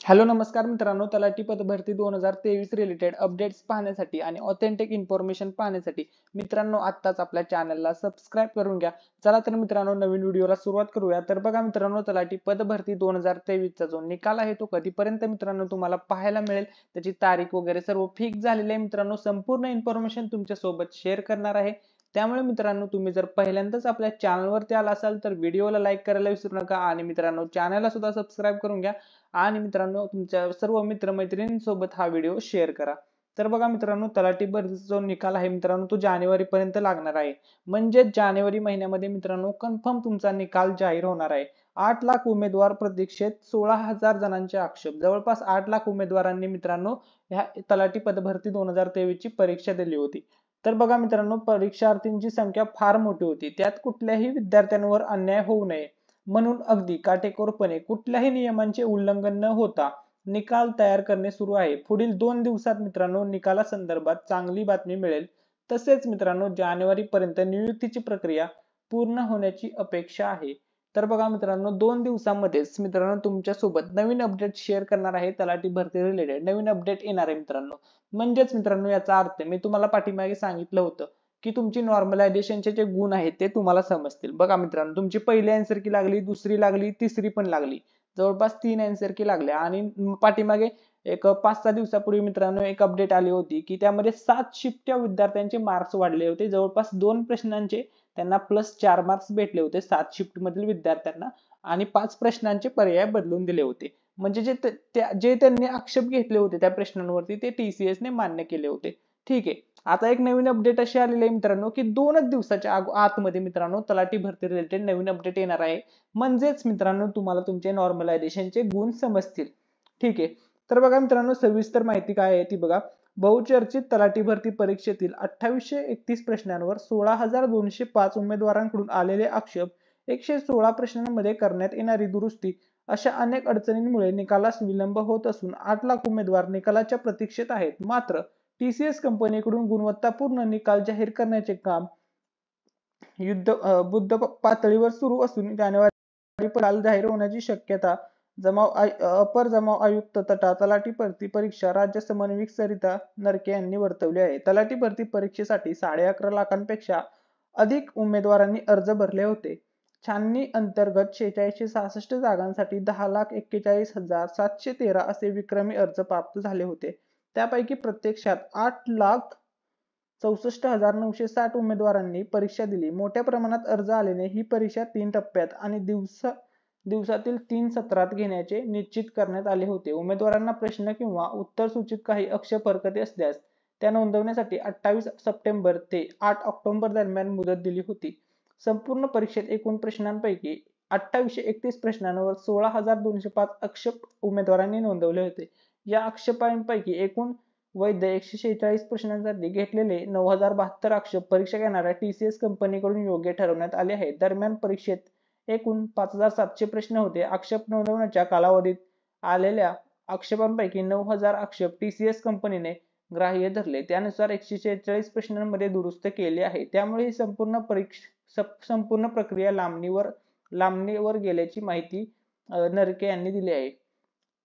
Hello नमस्कार मित्रांनो, तलाठी पद भरती 2023 रिलेटेड अपडेट्स पाहण्यासाठी आणि ऑथेंटिक इन्फॉर्मेशन पाहण्यासाठी मित्रांनो आत्ताच आपल्या चॅनलला सबस्क्राईब करून घ्या। चला तर मित्रांनो नवीन व्हिडिओला सुरुवात करूया। तर बघा मित्रांनो, तलाठी पद भरती 2023 चा जो निकाल आहे तो कधीपर्यंत मित्रांनो तुम्हाला पाहायला मिळेल, त्याची तारीख वगैरे सर्व फिक्स झालेली आहे मित्रांनो। संपूर्ण इन्फॉर्मेशन तुमच्या सोबत शेअर करणार आहे। त्यामुळे मित्रांनो, तुम्ही जर पहिल्यांदाच आपल्या चॅनलवरती आला असाल तर व्हिडिओला लाईक करायला विसरू नका आणि मित्रांनो चॅनलला सुद्धा सबस्क्राईब करून घ्या आणि मित्रांनो तुमच्या सर्व मित्रमैत्रिणींसोबत हा व्हिडिओ शेअर करा। तर बघा मित्रांनो, तलाठी भरतीचा जो निकाल आहे मित्रांनो तो जानेवारी पर्यंत लागणार आहे। म्हणजे जानेवारी महिन्यामध्ये मित्रांनो कन्फर्म तुमचा निकाल जाहीर होणार आहे। 8 लाख उमेदवार प्रतीक्षेत, 16,000 जणांचे आक्षेप, जवळपास 8 लाख उमेदवारांनी मित्रांनो ह्या तलाठी पद भरती 2023 ची परीक्षा दिली होती। तर बघा मित्रांनो, परीक्षार्थींची संख्या फार मोठी होती। त्यात कुठल्याही विद्यार्थ्यांवर अन्याय होऊ नये म्हणून अगदी काटेकोरपणे कुठल्याही नियमांचे उल्लंघन न होता निकाल तयार करणे सुरू आहे। पुढील 2 दिवसात मित्रांनो निकाला संदर्भात चांगली बातमी मिळेल। तसेच मित्रांनो जानेवारी पर्यंत नियुक्तीची प्रक्रिया पूर्ण होण्याची अपेक्षा आहे। तर बघा मित्रांनो, 2 दिवसांमध्येच मित्रांनो तुमच्या सोबत नवीन अपडेट शेअर करणार आहे। तलाठी भरती रिलेटेड नवीन अपडेट येणार आहे मित्रांनो। म्हणजेच मित्रांनो याचा अर्थ मी तुम्हाला पाठीमागे सांगितलं होतं की तुमची नॉर्मलायझेशनचे जे गुण आहेत ते तुम्हाला समजतील। बघा मित्रांनो, तुमची पहिली आन्सर की लागली, दुसरी लागली, तिसरी पण लागली, जवळपास 3 आन्सर की लागल्या। आणि पाठीमागे एक 5-6 दिवसापूर्वी मित्रांनो एक अपडेट आली होती की त्यामध्ये 7 शिफ्टच्या विद्यार्थ्यांचे मार्क्स वाढले होते। जवळपास 2 प्रश्नांचे त्यांना +4 मार्क्स भेटले होते 7 शिफ्ट मधील विद्यार्थ्यांना, आणि 5 प्रश्नांचे पर्याय बदलून दिले होते। म्हणजे जे त्यांनी आक्षेप घेतले होते त्या प्रश्नांवरती ते TCS ने मान्य केले होते। ठीक आहे, आता एक नवीन अपडेट अशी आलेली आहे मित्रांनो की 2च दिवसाच्या आतमध्ये मित्रांनो तलाठी भरती रिलेटेड नवीन अपडेट येणार आहे। म्हणजेच मित्रांनो तुम्हाला तुमचे नॉर्मलायझेशनचे गुण समजतील। ठीक आहे, तर बघा मित्रांनो सविस्तर माहिती काय आहे ती बघा। बहुचर्चित तलाठी भरती परीक्षेतील 2831 प्रश्नांवर 16,205 उमेदवारांकडून आलेले आक्षेप, 116 प्रश्नांमध्ये करण्यात येणारी दुरुस्ती अशा अनेक अडचणींमुळे निकालास विलंब होत असून 8 लाख उमेदवार निकालाच्या प्रतीक्षेत आहेत। मात्र TCS कंपनीकडून गुणवत्तापूर्ण निकाल जाहीर करण्याचे काम युद्ध पातळीवर सुरू असून जानेवारी पर्यंत जाहीर होण्याची शक्यता अपर जमाव आयुक्त तथा तलाठी भरती परीक्षा राज्य समन्वयक सरिता नरके यांनी वर्तवली आहे। तलाठी भरती परीक्षेसाठी 11.5 लाखांपेक्षा अधिक उमेदवारांनी अर्ज भरले होते। छाननी अंतर्गत 4666 जागांसाठी 10,41,713 असे विक्रमी अर्ज प्राप्त झाले होते। त्यापैकी प्रत्यक्षात 8,64,960 उमेदवारांनी परीक्षा दिली। मोठ्या प्रमाणात अर्ज आल्याने ही परीक्षा 3 टप्प्यात आणि दिवसातील 3 सत्रात घेण्याचे निश्चित करण्यात आले होते। उमेदवारांना प्रश्न किंवा उत्तर सूचीत काही अक्षर हरकती असल्यास त्या नोंदवण्यासाठी 28 सप्टेंबर ते 8 ऑक्टोबर दरम्यान मुदत दिली होती। संपूर्ण परीक्षेत एकूण प्रश्नांपैकी 2831 प्रश्नांवर 16,205 आक्षेप उमेदवारांनी नोंदवले होते। या आक्षेपांपैकी एकूण वैध 146 प्रश्नांसाठी घेतलेले 9,072 आक्षेप परीक्षा घेणाऱ्या TCS कंपनीकडून योग्य ठरवण्यात आले आहेत। दरम्यान परीक्षेत एकूण 5,700 प्रश्न होते। आक्षेप नोंदवण्याच्या कालावधीत आलेल्या आक्षेपांपैकी 9,000 आक्षेप TCS कंपनीने ग्राह्य धरले। त्यानुसार 146 प्रश्नांमध्ये दुरुस्त केले आहे। त्यामुळे ही संपूर्ण प्रक्रिया लांबणीवर गेल्याची माहिती नरके यांनी दिली आहे।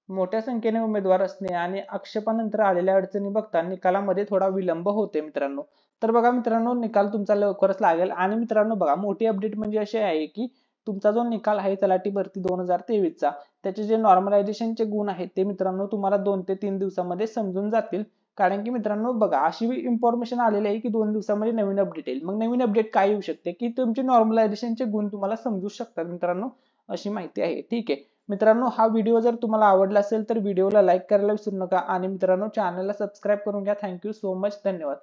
मोठ्या संख्येने उमेदवार असणे आणि आक्षेपानंतर आलेल्या अडचणी बघता निकालामध्ये थोडा विलंब होते मित्रांनो। तर बघा मित्रांनो, निकाल तुमचा लवकरच लागेल। आणि मित्रांनो बघा, मोठी अपडेट म्हणजे अशी आहे की तुमचा जो निकाल आहे तलाठी भरती 2023 चा, त्याचे जे नॉर्मलायझेशनचे गुण आहेत ते मित्रांनो तुम्हाला 2 ते 3 दिवसांमध्ये समजून जातील। कारण की मित्रांनो बघा, अशी इन्फॉर्मेशन आलेली आहे की 2 दिवसांमध्ये नवीन अपडेट येईल। मग नवीन अपडेट काय येऊ शकते की तुमचे नॉर्मलायझेशनचे गुण तुम्हाला समजू शकतात मित्रांनो, अशी माहिती आहे। ठीक आहे मित्रांनो, हा व्हिडिओ जर तुम्हाला आवडला असेल तर व्हिडिओला लाईक करायला विसरू नका आणि मित्रांनो चॅनलला सबस्क्राईब करून घ्या। थँक्यू सो मच, धन्यवाद।